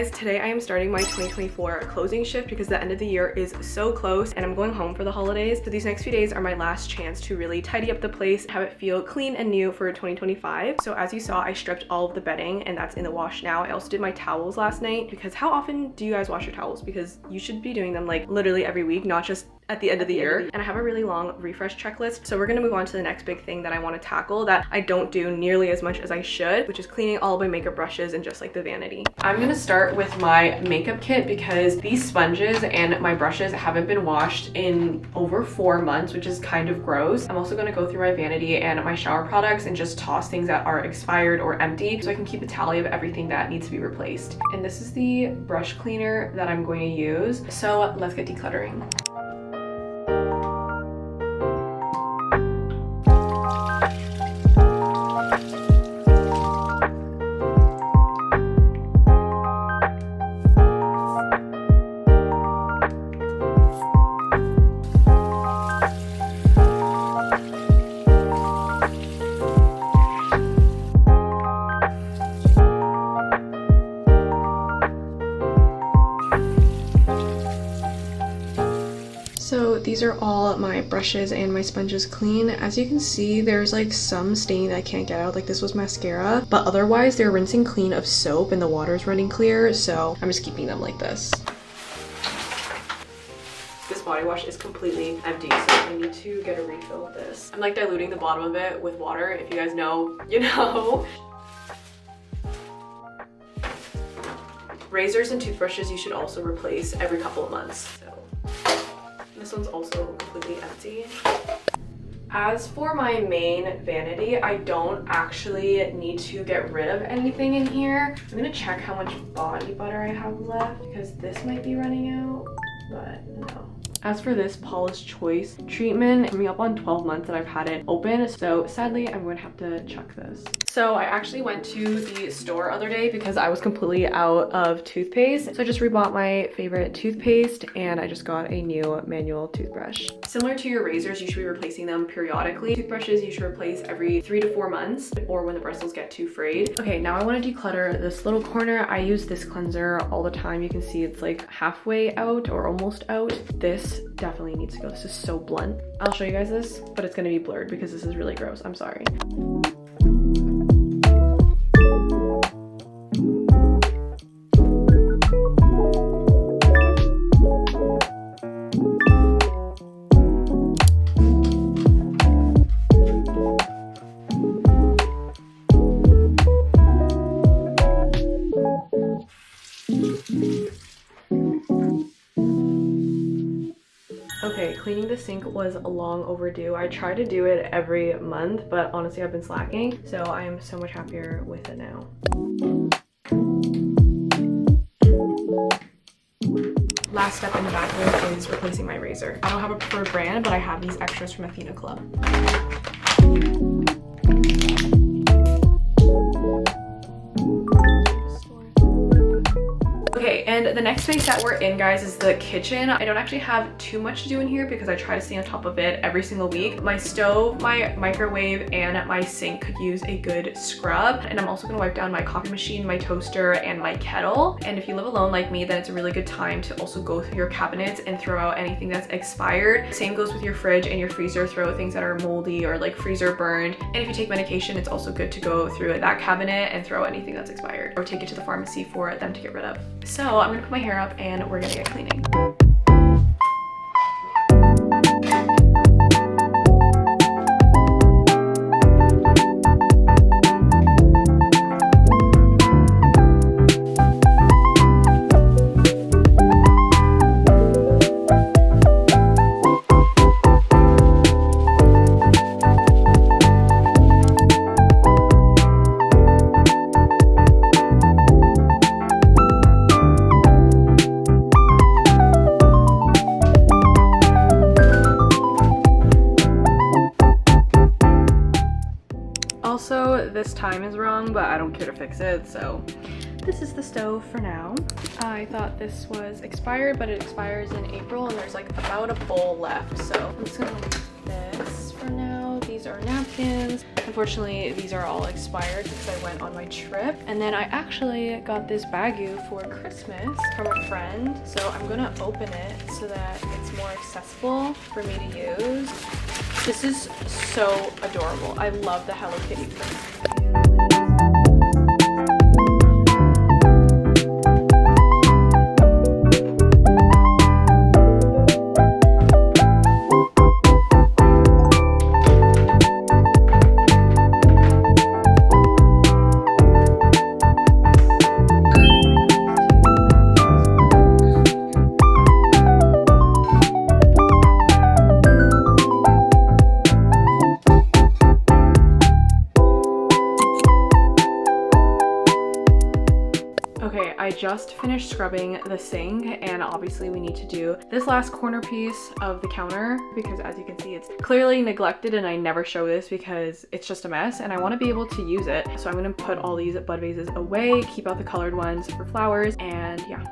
guys, today I am starting my 2024 closing shift because the end of the year is so close and I'm going home for the holidays. So these next few days are my last chance to really tidy up the place, have it feel clean and new for 2025. So as you saw, I stripped all of the bedding and that's in the wash now. I also did my towels last night because how often do you guys wash your towels? Because you should be doing them like literally every week, not just at the end of the year. And I have a really long refresh checklist. So we're gonna move on to the next big thing that I want to tackle that I don't do nearly as much as I should, which is cleaning all of my makeup brushes and just like the vanity. I'm gonna start with my makeup kit because these sponges and my brushes haven't been washed in over 4 months, which is kind of gross. I'm also gonna go through my vanity and my shower products and just toss things that are expired or empty so I can keep a tally of everything that needs to be replaced. And this is the brush cleaner that I'm going to use. So let's get decluttering. So these are all my brushes and my sponges clean. As you can see, there's like some stain that I can't get out, like this was mascara, but otherwise they're rinsing clean of soap and the water's running clear, so I'm just keeping them like this. This body wash is completely empty, so I need to get a refill of this. I'm like diluting the bottom of it with water. If you guys know, you know. Razors and toothbrushes you should also replace every couple of months. So. This one's also completely empty. As for my main vanity, I don't actually need to get rid of anything in here. I'm gonna check how much body butter I have left because this might be running out, but no. As for this Paula's Choice treatment, coming up on 12 months that I've had it open, so sadly I'm going to have to chuck this. So I actually went to the store other day because I was completely out of toothpaste. So I just rebought my favorite toothpaste and I just got a new manual toothbrush. Similar to your razors, you should be replacing them periodically. Toothbrushes you should replace every 3 to 4 months or when the bristles get too frayed. Okay, now I want to declutter this little corner. I use this cleanser all the time. You can see it's like halfway out or almost out. This definitely needs to go. This is so blunt. I'll show you guys this, but it's going to be blurred because this is really gross. I'm sorry. Okay, cleaning the sink was long overdue. I try to do it every month, but honestly I've been slacking, so I am so much happier with it now. Last step in the bathroom is replacing my razor. I don't have a preferred brand, but I have these extras from Athena Club. Okay, and the next space that we're in, guys, is the kitchen. I don't actually have too much to do in here because I try to stay on top of it every single week. My stove, my microwave, and my sink could use a good scrub. And I'm also gonna wipe down my coffee machine, my toaster, and my kettle. And if you live alone like me, then it's a really good time to also go through your cabinets and throw out anything that's expired. Same goes with your fridge and your freezer. Throw out things that are moldy or like freezer burned. And if you take medication, it's also good to go through that cabinet and throw out anything that's expired or take it to the pharmacy for them to get rid of. So I'm gonna put my hair up and we're gonna get cleaning. Also, this time is wrong, but I don't care to fix it, so this is the stove for now. I thought this was expired, but it expires in April, and there's like about a bowl left, so I'm just gonna leave this for now. towel. These are napkins. Unfortunately, these are all expired because I went on my trip. And then I actually got this bagu for Christmas from a friend. So I'm gonna open it so that it's more accessible for me to use. This is so adorable. I love the Hello Kitty print. I just finished scrubbing the sink, and obviously we need to do this last corner piece of the counter because, as you can see, it's clearly neglected, and I never show this because it's just a mess and I want to be able to use it. So I'm going to put all these bud vases away, keep out the colored ones for flowers, and yeah.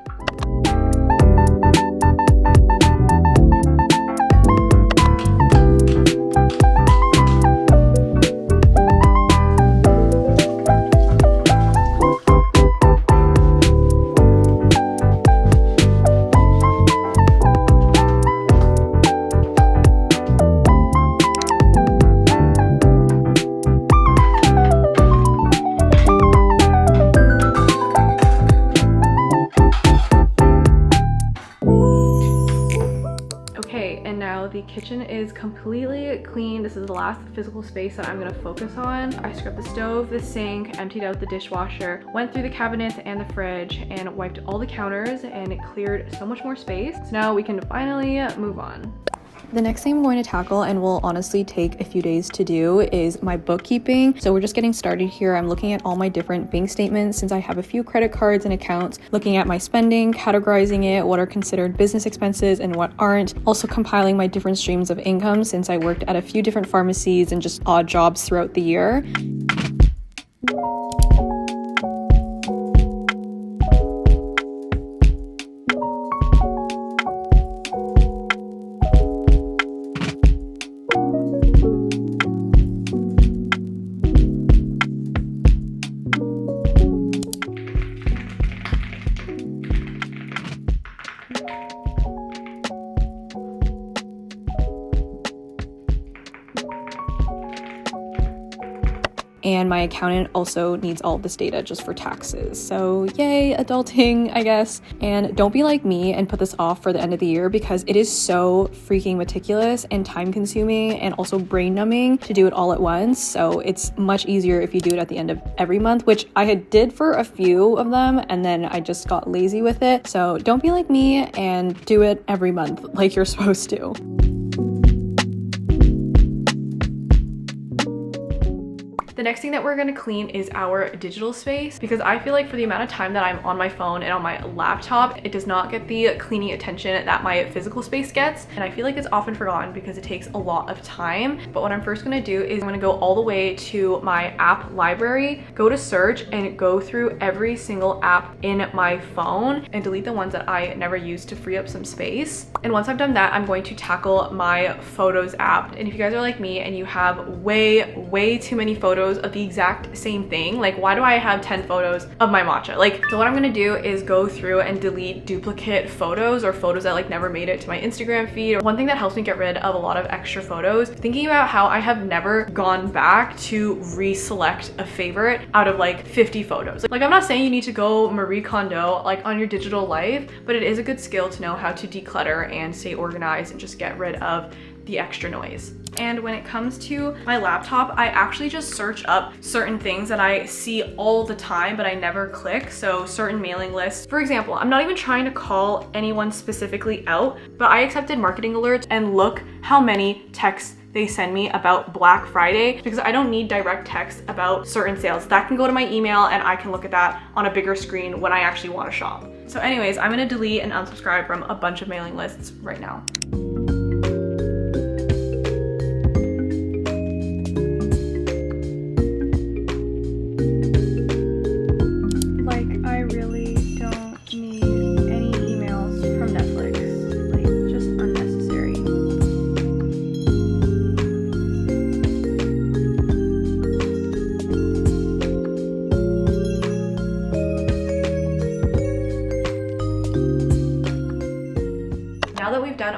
The kitchen is completely clean. This is the last physical space that I'm going to focus on. I scrubbed the stove, the sink, emptied out the dishwasher, went through the cabinets and the fridge, and wiped all the counters, and it cleared so much more space. So now we can finally move on. The next thing I'm going to tackle, and will honestly take a few days to do, is my bookkeeping. So we're just getting started here. I'm looking at all my different bank statements since I have a few credit cards and accounts, looking at my spending, categorizing it, what are considered business expenses and what aren't. Also compiling my different streams of income since I worked at a few different pharmacies and just odd jobs throughout the year. And my accountant also needs all of this data just for taxes. So yay, adulting, I guess. And don't be like me and put this off for the end of the year because it is so freaking meticulous and time consuming and also brain numbing to do it all at once. So it's much easier if you do it at the end of every month, which I did for a few of them and then I just got lazy with it. So don't be like me and do it every month like you're supposed to. The next thing that we're going to clean is our digital space because I feel like for the amount of time that I'm on my phone and on my laptop, it does not get the cleaning attention that my physical space gets. And I feel like it's often forgotten because it takes a lot of time. But what I'm first going to do is I'm going to go all the way to my app library, go to search and go through every single app in my phone and delete the ones that I never use to free up some space. And once I've done that, I'm going to tackle my photos app. And if you guys are like me and you have way too many photos of the exact same thing, like why do I have 10 photos of my matcha? Like, so what I'm gonna do is go through and delete duplicate photos or photos that like never made it to my Instagram feed. One thing that helps me get rid of a lot of extra photos, thinking about how I have never gone back to reselect a favorite out of like 50 photos. Like I'm not saying you need to go Marie Kondo like on your digital life, but it is a good skill to know how to declutter and stay organized and just get rid of the extra noise. And when it comes to my laptop, I actually just search up certain things that I see all the time, but I never click. So certain mailing lists. For example, I'm not even trying to call anyone specifically out, but I accepted marketing alerts and look how many texts they send me about Black Friday because I don't need direct text about certain sales. That can go to my email and I can look at that on a bigger screen when I actually want to shop. So anyways, I'm gonna delete and unsubscribe from a bunch of mailing lists right now.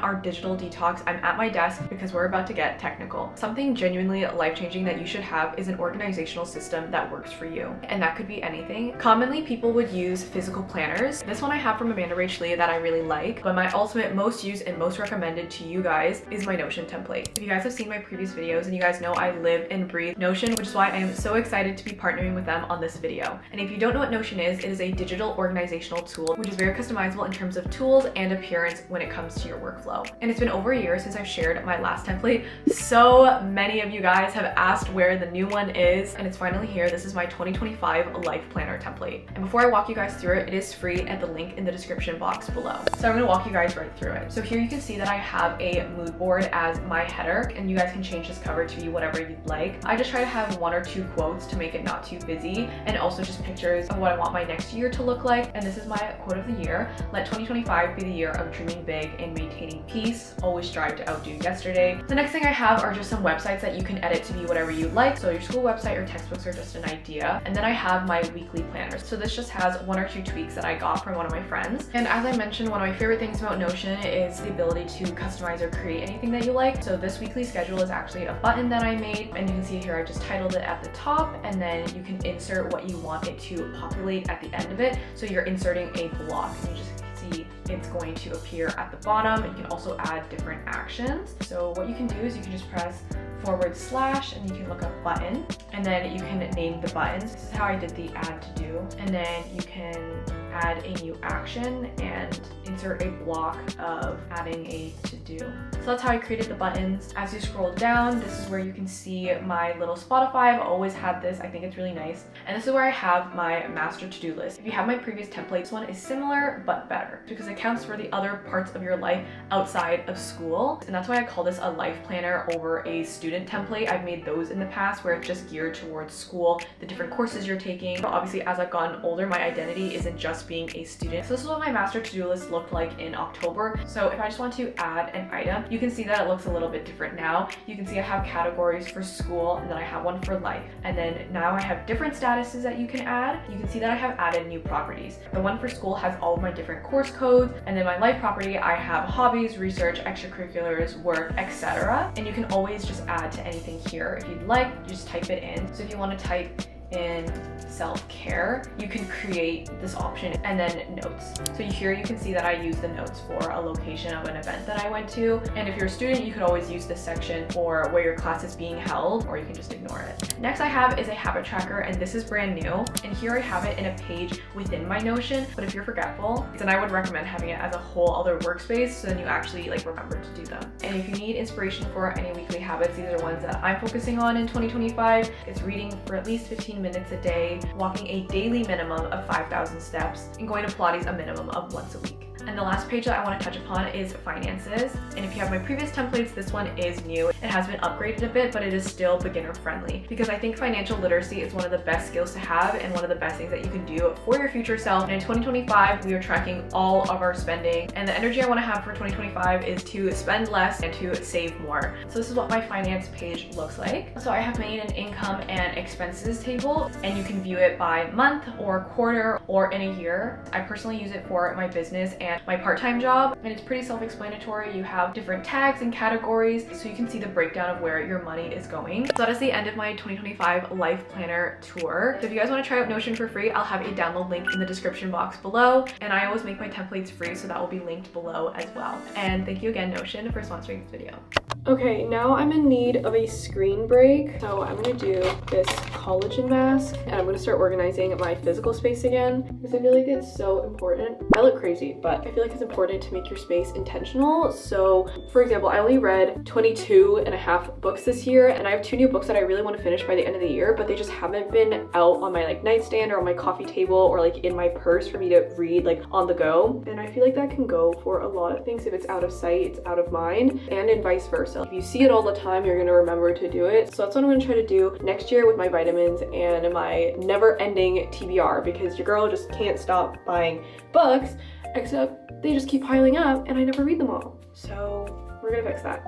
our digital detox, I'm at my desk because we're about to get technical. Something genuinely life-changing that you should have is an organizational system that works for you. And that could be anything. Commonly, people would use physical planners. This one I have from Amanda Rach Lee that I really like, but my ultimate most used and most recommended to you guys is my Notion template. If you guys have seen my previous videos and you guys know I live and breathe Notion, which is why I am so excited to be partnering with them on this video. And if you don't know what Notion is, it is a digital organizational tool, which is very customizable in terms of tools and appearance when it comes to your workflow. And it's been over a year since I've shared my last template. So many of you guys have asked where the new one is, and it's finally here. This is my 2025 life planner template. And before I walk you guys through it, it is free at the link in the description box below. So I'm gonna walk you guys right through it. So here you can see that I have a mood board as my header, and you guys can change this cover to be whatever you'd like. I just try to have 1 or 2 quotes to make it not too busy, and also just pictures of what I want my next year to look like. And this is my quote of the year: let 2025 be the year of dreaming big and maintaining peace. Always strive to outdo yesterday. The next thing I have are just some websites that you can edit to be whatever you like. So your school website or textbooks are just an idea. And then I have my weekly planners. So this just has 1 or 2 tweaks that I got from one of my friends. And as I mentioned, one of my favorite things about Notion is the ability to customize or create anything that you like. So this weekly schedule is actually a button that I made, and you can see here I just titled it at the top, and then you can insert what you want it to populate at the end of it. So you're inserting a block, and you just see it's going to appear at the bottom. And you can also add different actions. So what you can do is you can just press / and you can look up button, and then you can name the buttons. This is how I did the add to do, and then you can add a new action and insert a block of adding a to do. So that's how I created the buttons. As you scroll down, this is where you can see my little Spotify. I've always had this. I think it's really nice. And this is where I have my master to-do list. If you have my previous template, this one is similar but better because it counts for the other parts of your life outside of school. And that's why I call this a life planner over a student template. I've made those in the past where it's just geared towards school, the different courses you're taking. But obviously, as I've gotten older, my identity isn't just being a student. So this is what my master to-do list looked like in October. So if I just want to add an item, you can see that it looks a little bit different now. You can see I have categories for school, and then I have one for life. And then now I have different statuses that you can add. You can see that I have added new properties. The one for school has all of my different course codes, and then my life property, I have hobbies, research, extracurriculars, work, etc. And you can always just add to anything here. If you'd like, you just type it in. So if you want to type in self-care, you can create this option, and then notes. So here you can see that I use the notes for a location of an event that I went to. And if you're a student, you could always use this section for where your class is being held, or you can just ignore it. Next I have is a habit tracker, and this is brand new. And here I have it in a page within my Notion. But if you're forgetful, then I would recommend having it as a whole other workspace, so then you actually remember to do them. And if you need inspiration for any weekly habits, these are ones that I'm focusing on in 2025. It's reading for at least 15 minutes a day, walking a daily minimum of 5,000 steps, and going to Pilates a minimum of once a week. And the last page that I want to touch upon is finances. And if you have my previous templates, this one is new. It has been upgraded a bit, but it is still beginner friendly because I think financial literacy is one of the best skills to have and one of the best things that you can do for your future self. And in 2025, we are tracking all of our spending, and the energy I want to have for 2025 is to spend less and to save more. So this is what my finance page looks like. So I have made an income and expenses table, and you can view it by month or quarter or in a year. I personally use it for my business and my part-time job, and it's pretty self-explanatory. You have different tags and categories, so you can see the breakdown of where your money is going. So that is the end of my 2025 life planner tour. So if you guys want to try out Notion for free, I'll have a download link in the description box below, and I always make my templates free, so that will be linked below as well. And thank you again, Notion, for sponsoring this video. Okay, now I'm in need of a screen break, so I'm gonna do this collagen mask, and I'm gonna start organizing my physical space again because I feel like it's so important. I look crazy, but I feel like it's important to make your space intentional. So for example, I only read 22.5 books this year, and I have 2 new books that I really want to finish by the end of the year, but they just haven't been out on my nightstand or on my coffee table or in my purse for me to read on the go. And I feel like that can go for a lot of things. If it's out of sight, it's out of mind, and vice versa. If you see it all the time, you're gonna remember to do it. So that's what I'm gonna try to do next year with my vitamins and my never-ending TBR, because your girl just can't stop buying books, except they just keep piling up and I never read them all. So we're gonna fix that.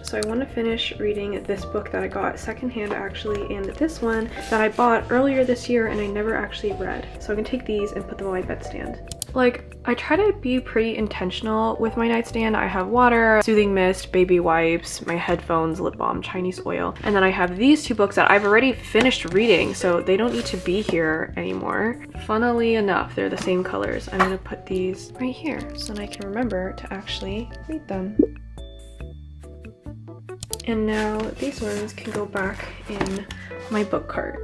So I want to finish reading this book that I got secondhand actually, and this one that I bought earlier this year and I never actually read. So I'm gonna take these and put them on my bedstand. Like, I try to be pretty intentional with my nightstand. I have water, soothing mist, baby wipes, my headphones, lip balm, Chinese oil, and then I have these 2 books that I've already finished reading, so they don't need to be here anymore. Funnily enough, they're the same colors. I'm gonna put these right here so that I can remember to actually read them. And now these ones can go back in my book cart.